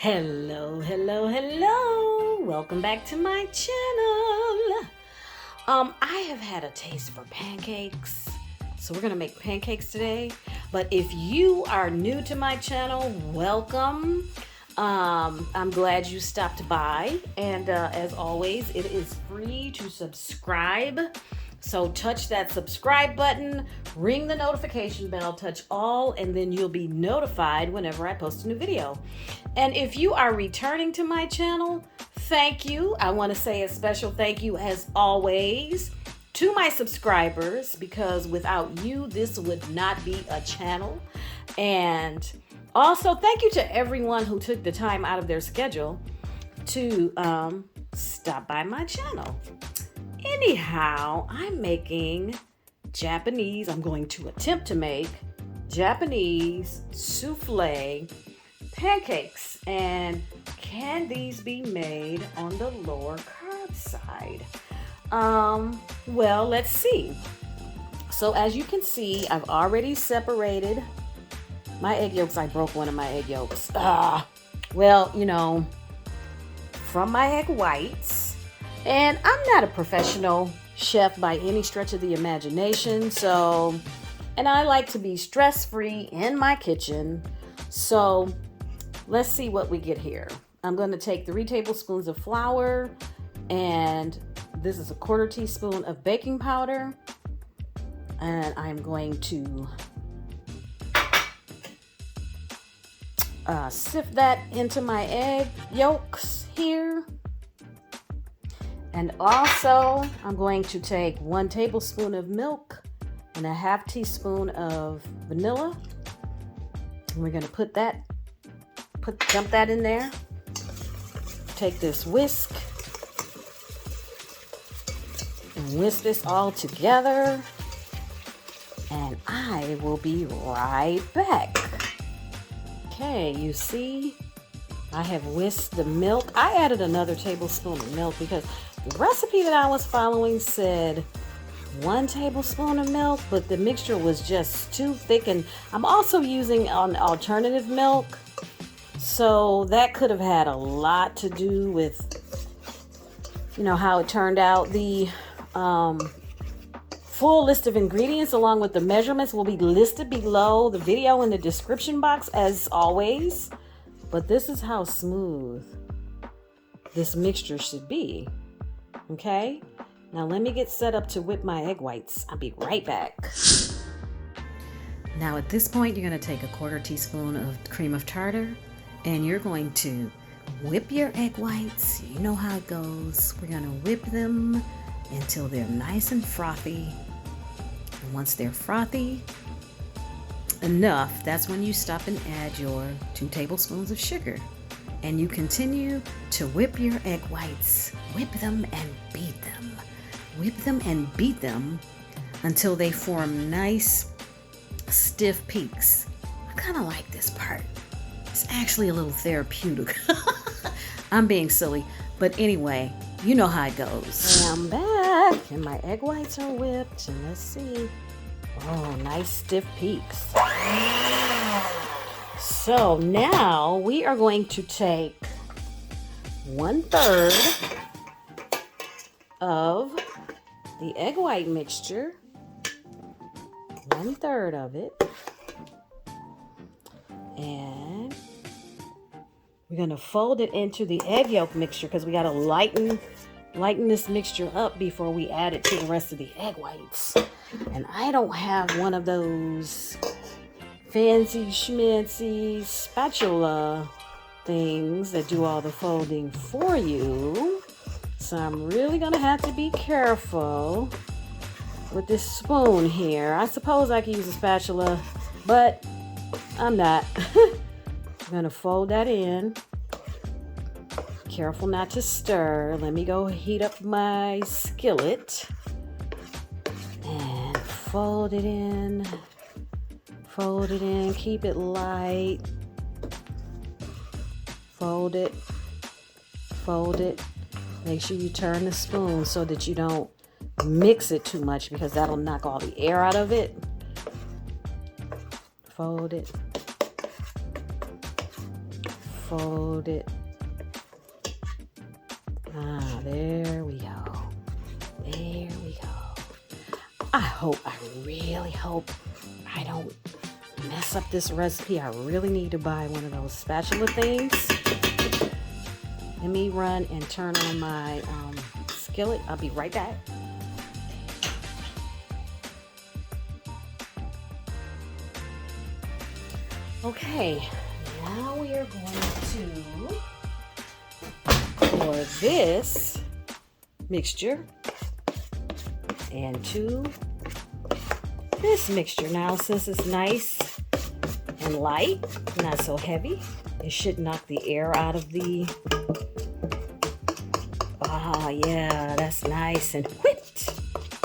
Hello, hello, hello. Welcome back to my channel. I have had a taste for pancakes. So we're going to make pancakes today. But if you are new to my channel, welcome. I'm glad you stopped by. And as always, it is free to subscribe. So touch that subscribe button, ring the notification bell, touch all, and then you'll be notified whenever I post a new video. And if you are returning to my channel, thank you. I want to say a special thank you as always to my subscribers, because without you, this would not be a channel. And also thank you to everyone who took the time out of their schedule to stop by my channel. Anyhow, I'm making I'm going to attempt to make Japanese souffle pancakes. And can these be made on the lower carb side? Well, let's see. So as you can see, I've already separated my egg yolks. I broke one of my egg yolks. Well, from my egg whites. And I'm not a professional chef by any stretch of the imagination. And I like to be stress-free in my kitchen. So let's see what we get here. I'm going to take 3 tablespoons of flour, and this is a 1/4 teaspoon of baking powder. And I'm going to sift that into my egg yolks here. And also, I'm going to take 1 tablespoon of milk and a 1/2 teaspoon of vanilla. And we're going to dump that in there. Take this whisk and whisk this all together. And I will be right back. Okay, you see, I have whisked the milk. I added another tablespoon of milk because the recipe that I was following said 1 tablespoon of milk, but the mixture was just too thick. And I'm also using an alternative milk, so that could have had a lot to do with, how it turned out. The full list of ingredients along with the measurements will be listed below the video in the description box as always. But this is how smooth this mixture should be. Okay, now let me get set up to whip my egg whites. I'll be right back. Now at this point, you're going to take a 1/4 teaspoon of cream of tartar, and you're going to whip your egg whites. You know how it goes. We're going to whip them until they're nice and frothy. And once they're frothy enough, that's when you stop and add your 2 tablespoons of sugar. And you continue to whip your egg whites. Whip them and beat them. Whip them and beat them until they form nice, stiff peaks. I kind of like this part. It's actually a little therapeutic. I'm being silly. But anyway, you know how it goes. I'm back, and my egg whites are whipped. And let's see. Oh, nice stiff peaks. So now we are going to take 1/3 of the egg white mixture, 1/3 of it, and we're going to fold it into the egg yolk mixture because we got to lighten this mixture up before we add it to the rest of the egg whites. And I don't have one of those fancy schmancy spatula things that do all the folding for you. So I'm really going to have to be careful with this spoon here. I suppose I could use a spatula, but I'm not. I'm going to fold that in. Careful not to stir. Let me go heat up my skillet and fold it in. Fold it in, keep it light. Fold it. Make sure you turn the spoon so that you don't mix it too much, because that'll knock all the air out of it. Fold it. fold it. Ah, there we go. There we go. I really hope I don't mess up this recipe. I really need to buy one of those spatula things. Let me run and turn on my skillet. I'll be right back. Okay, now we are going to pour this mixture into this mixture. Now, since it's nice and light, not so heavy, it should knock the air out of the... Ah, yeah, that's nice and whipped.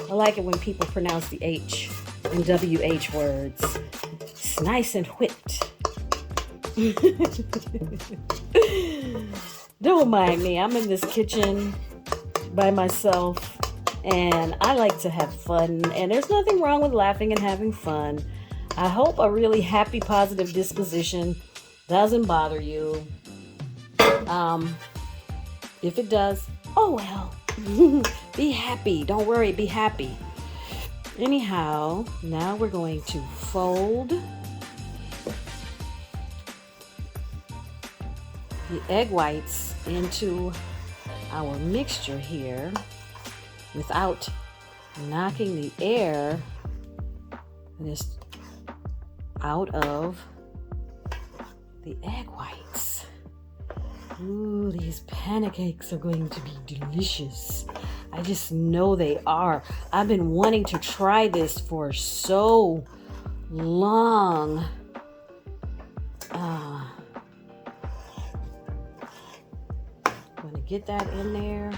I like it when people pronounce the H and WH words. It's nice and whipped. Don't mind me. I'm in this kitchen by myself and I like to have fun, and there's nothing wrong with laughing and having fun. I hope a really happy, positive disposition doesn't bother you. If it does, oh well. Be happy. Don't worry, be happy. Anyhow, now we're going to fold the egg whites into our mixture here without knocking the air this out of the egg whites. Ooh, these pancakes are going to be delicious. I just know they are. I've been wanting to try this for so long. Going to get that in there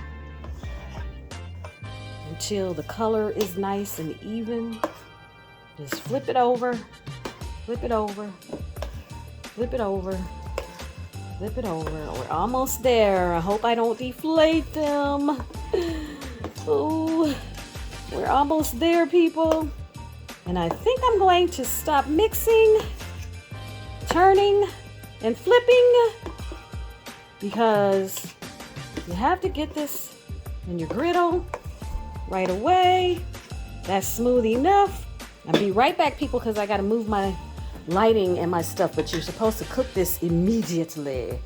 until the color is nice and even. Just flip it over, flip it over, flip it over, flip it over. We're almost there. I hope I don't deflate them. Ooh, we're almost there, people. And I think I'm going to stop mixing, turning, and flipping, because you have to get this in your griddle right away. That's smooth enough. I'll be right back, people, because I got to move my lighting and my stuff, but you're supposed to cook this immediately.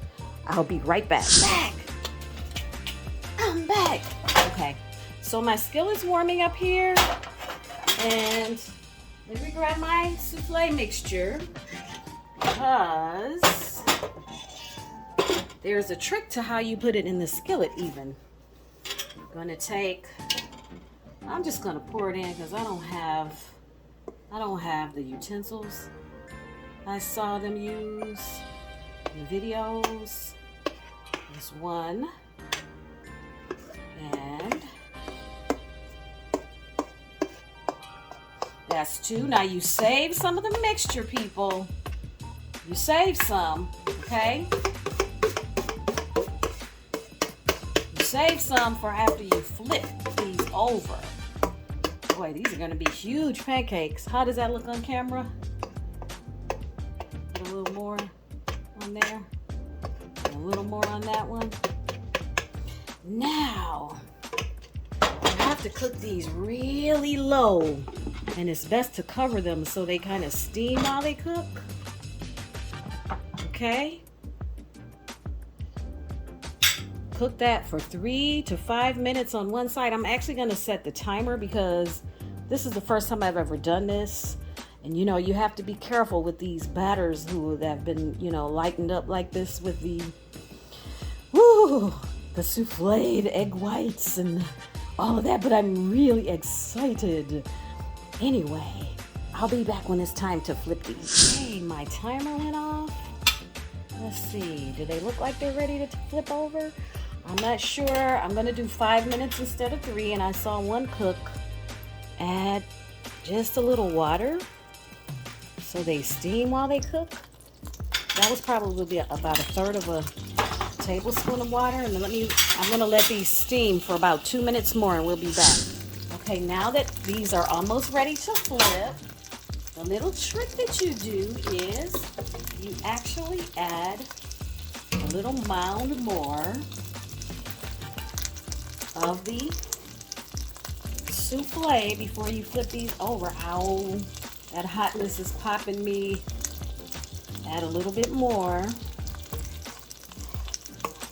I'll be right back. I'm back. Okay, so my skillet's warming up here, and let me grab my souffle mixture, because there's a trick to how you put it in the skillet even. I'm just gonna pour it in because I don't have the utensils I saw them use in videos. There's one, and that's two. Now you save some of the mixture, people. You save some, okay? You save some for after you flip these over. Boy, these are going to be huge pancakes. How does that look on camera? Put a little more on there. And a little more on that one. Now, you have to cook these really low. And it's best to cover them so they kind of steam while they cook. Okay? Cook that for 3 to 5 minutes on one side. I'm actually going to set the timer because this is the first time I've ever done this. And you know, you have to be careful with these batters who have been, you know, lightened up like this with the souffled egg whites and all of that. But I'm really excited. Anyway, I'll be back when it's time to flip these. Hey, my timer went off. Let's see. Do they look like they're ready to flip over? I'm not sure. I'm going to do 5 minutes instead of 3. And I saw one cook add just a little water so they steam while they cook. That was probably about 1/3 of a tablespoon of water. And I'm going to let these steam for about 2 minutes more and we'll be back. Okay, now that these are almost ready to flip, the little trick that you do is you actually add little mound more of the souffle before you flip these over. Ow, that hotness is popping me. Add a little bit more.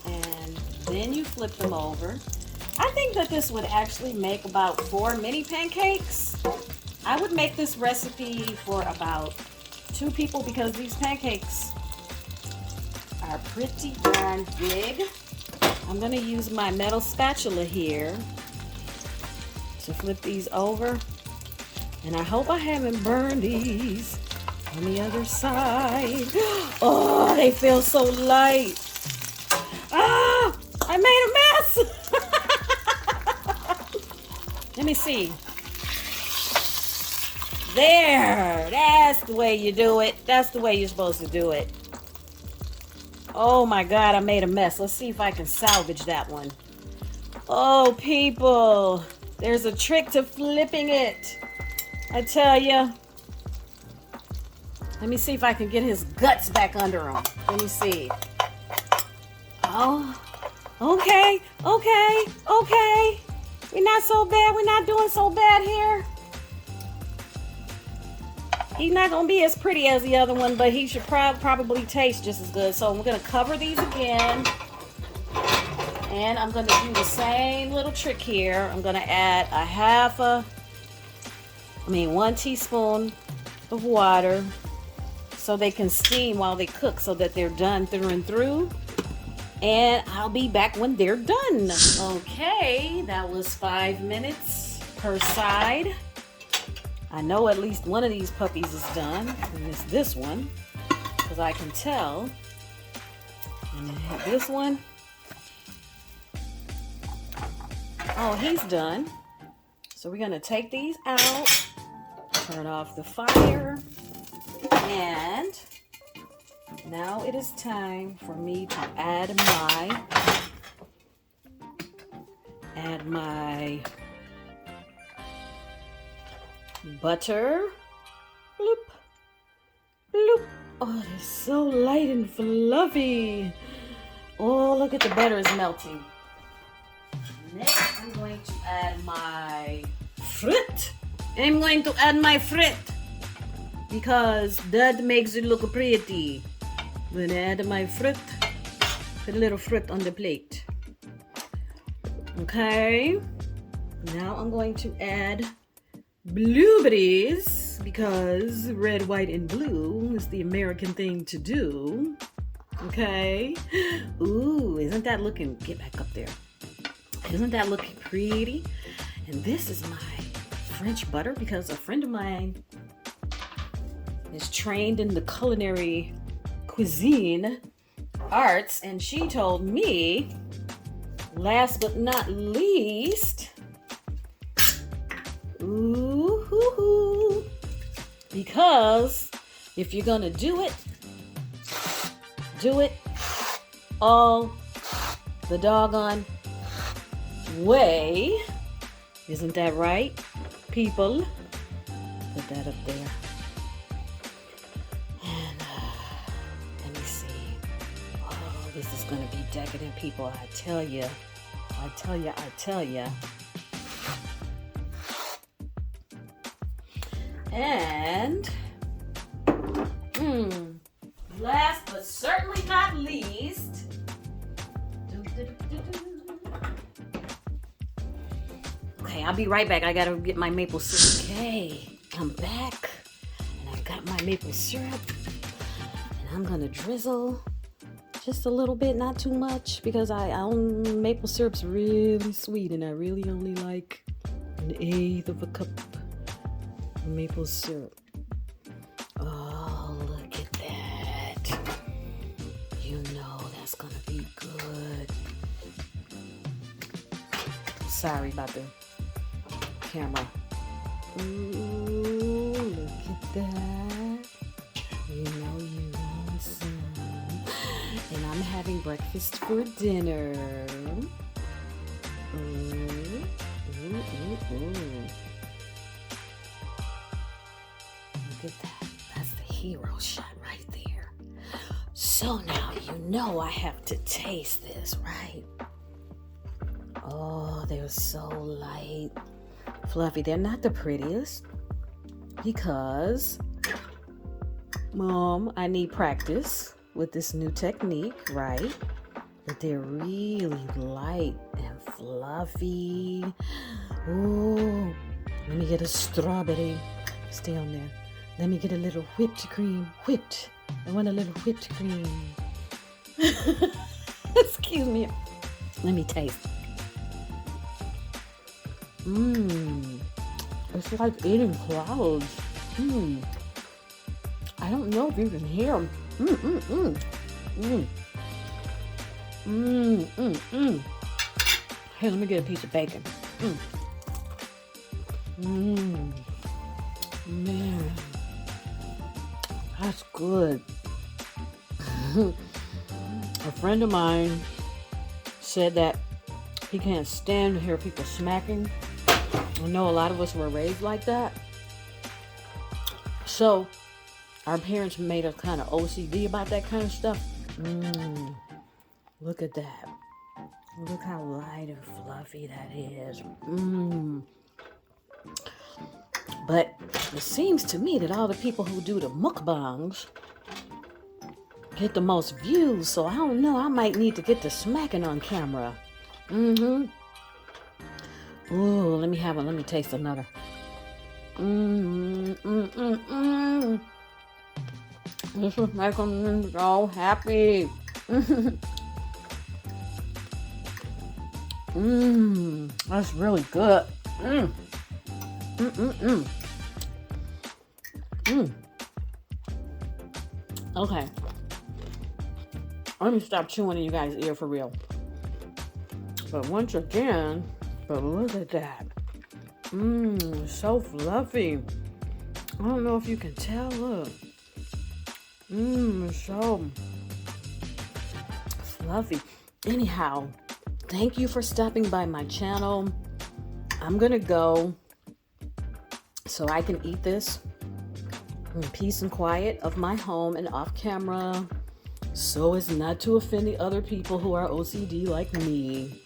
And then you flip them over. I think that this would actually make about 4 mini pancakes. I would make this recipe for about 2 people because these pancakes are pretty darn big. I'm gonna use my metal spatula here to flip these over. And I hope I haven't burned these on the other side. Oh, they feel so light. Ah, I made a mess. Let me see. There, that's the way you do it. That's the way you're supposed to do it. Oh my God, I made a mess. Let's see if I can salvage that one. Oh, people, there's a trick to flipping it. I tell ya. Let me see if I can get his guts back under him. Let me see. Oh, okay. We're not so bad. We're not doing so bad here. He's not going to be as pretty as the other one, but he should probably taste just as good. So we're going to cover these again. And I'm going to do the same little trick here. I'm going to add 1 teaspoon of water so they can steam while they cook so that they're done through and through. And I'll be back when they're done. Okay, that was 5 minutes per side. I know at least one of these puppies is done, and it's this one, because I can tell. And then this one. Oh, he's done. So we're gonna take these out, turn off the fire, and now it is time for me to add my butter. Bloop, bloop. Oh, they're so light and fluffy. Oh, look at the butter is melting. Next, I'm going to add my fruit. I'm going to add my fruit because that makes it look pretty. I'm going to add my fruit. Put a little fruit on the plate. Okay. Now I'm going to add blueberries because red, white, and blue is the American thing to do. Okay. Ooh, isn't that looking? Get back up there. Isn't that looking pretty? And this is my French butter because a friend of mine is trained in the culinary cuisine arts, and she told me, last but not least, ooh, because if you're gonna do it all the doggone way. Isn't that right, people? Put that up there. And let me see. Oh, this is gonna be decadent, people. I tell ya. And last but certainly not least, okay, I'll be right back. I gotta get my maple syrup. Okay, I'm back, and I got my maple syrup, and I'm gonna drizzle just a little bit, not too much, because maple syrup's really sweet, and I really only like 1/8 of a cup of maple syrup. Oh, look at that. You know that's gonna be good. Sorry about the camera. Ooh, look at that. You know you want some. And I'm having breakfast for dinner. Ooh. Look at that. That's the hero shot right there. So now you know I have to taste this, right? Oh, they're so light, fluffy. They're not the prettiest because, Mom, I need practice with this new technique, right? But they're really light and fluffy. Ooh, let me get a strawberry. Stay on there. Let me get a little whipped cream. Whipped. I want a little whipped cream. Excuse me. Let me taste. It's like eating clouds. I don't know if you can hear them. Hey, let me get a piece of bacon. Man, that's good. A friend of mine said that he can't stand to hear people smacking. I know a lot of us were raised like that. So our parents made us kind of OCD about that kind of stuff. Look at that. Look how light and fluffy that is. But it seems to me that all the people who do the mukbangs get the most views. So I don't know. I might need to get the smacking on camera. Ooh, let me have one. Let me taste another. This will make them so happy. That's really good. Okay. Let me stop chewing in you guys' ear for real. But once again, but look at that. So fluffy. I don't know if you can tell, look. So fluffy. Anyhow, thank you for stopping by my channel. I'm gonna go so I can eat this in peace and quiet of my home and off camera, so as not to offend the other people who are OCD like me,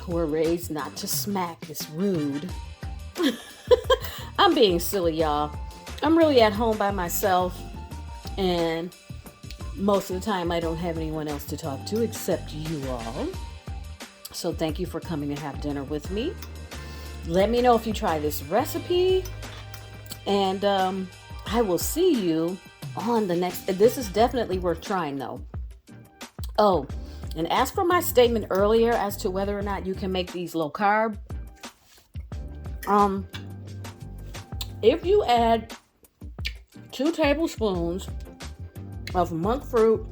who are raised not to smack. It's rude. I'm being silly, y'all. I'm really at home by myself, and most of the time I don't have anyone else to talk to except you all. So thank you for coming to have dinner with me. Let me know if you try this recipe, and I will see you on the next. This is definitely worth trying though. Oh, and as for my statement earlier as to whether or not you can make these low carb, if you add 2 tablespoons of monk fruit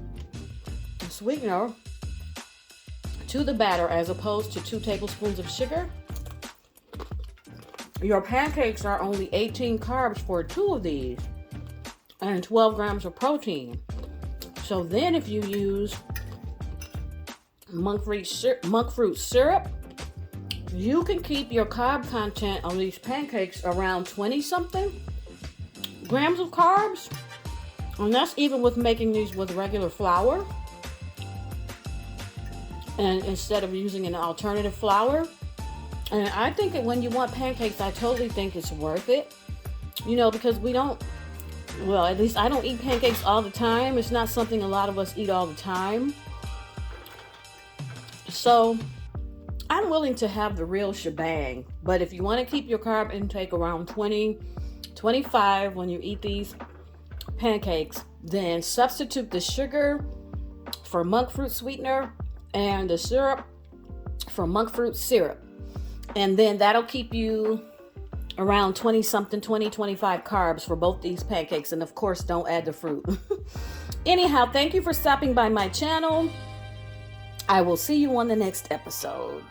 sweetener to the batter as opposed to 2 tablespoons of sugar, your pancakes are only 18 carbs for 2 of these and 12 grams of protein. So then if you use monk fruit syrup, you can keep your carb content on these pancakes around 20 something grams of carbs. And that's even with making these with regular flour, and instead of using an alternative flour. And I think that when you want pancakes, I totally think it's worth it. You know, because we don't, well, at least I don't eat pancakes all the time. It's not something a lot of us eat all the time. So I'm willing to have the real shebang. But if you want to keep your carb intake around 20, 25 when you eat these pancakes, then substitute the sugar for monk fruit sweetener and the syrup for monk fruit syrup. And then that'll keep you around 20 something, 20, 25 carbs for both these pancakes. And of course, don't add the fruit. Anyhow, thank you for stopping by my channel. I will see you on the next episode.